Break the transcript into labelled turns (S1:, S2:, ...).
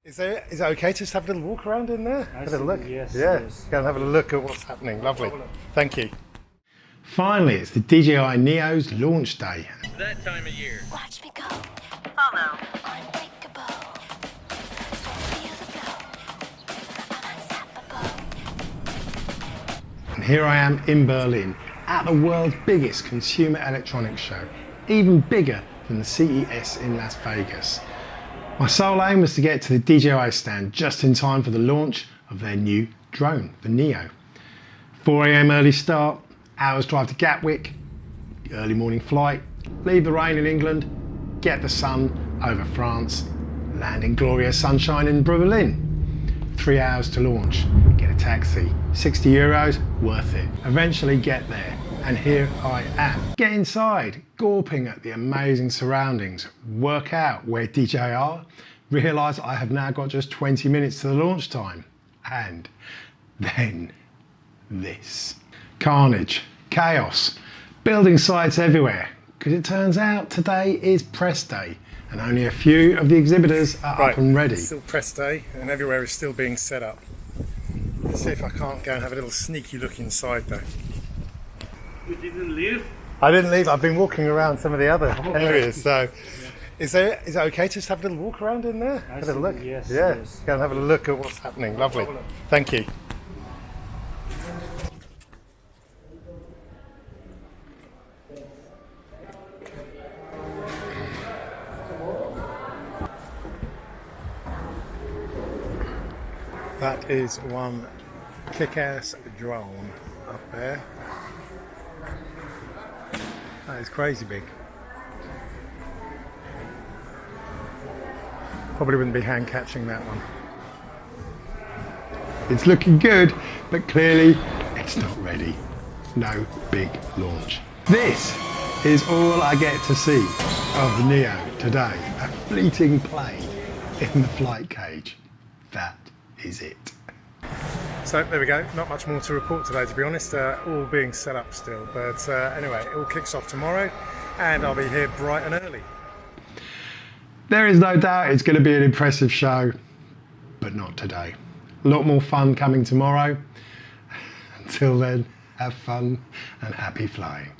S1: Is it okay to just have a little walk around in there? Have a little look?
S2: Yes.
S1: Yeah,
S2: Yes.
S1: go and have a look at what's happening. Lovely. Thank you.
S3: Finally, it's the DJI Neo's launch day.
S4: That time of year.
S5: Watch me go. Follow. Unbreakable. So feel the flow. I'm unstoppable.
S3: And here I am in Berlin at the world's biggest consumer electronics show, even bigger than the CES in Las Vegas. My sole aim was to get to the DJI stand just in time for the launch of their new drone, the Neo. 4 AM early start, hours drive to Gatwick, early morning flight, leave the rain in England, get the sun over France, land in glorious sunshine in Berlin. 3 hours to launch, get a taxi, €60, worth it. Eventually get there, and here I am. Get inside, gawping at the amazing surroundings, work out where DJI are, realise I have now got just 20 minutes to the launch time, and then this. Carnage, chaos, building sites everywhere, because it turns out today is press day and only a few of the exhibitors are up and ready.
S1: It's still press day and everywhere is still being set up. Let's see if I can't go and have a little sneaky look inside though.
S2: You didn't leave?
S1: I didn't leave, I've been walking around some of the other areas, so is it okay to just have a little walk around in there? Have a little look?
S2: Yes.
S1: Yeah,
S2: Yes.
S1: go and have a look at what's happening. Lovely. Thank you. That is one kick-ass drone up there. That is crazy big. Probably wouldn't be hand catching that one.
S3: It's looking good, but clearly it's not ready. No big launch. This is all I get to see of the Neo today. A fleeting plane in the flight cage. That is it.
S1: So there we go, not much more to report today to be honest, all being set up still, but anyway, it all kicks off tomorrow and I'll be here bright and early.
S3: There is no doubt it's going to be an impressive show, but not today. A lot more fun coming tomorrow. Until then, have fun and happy flying.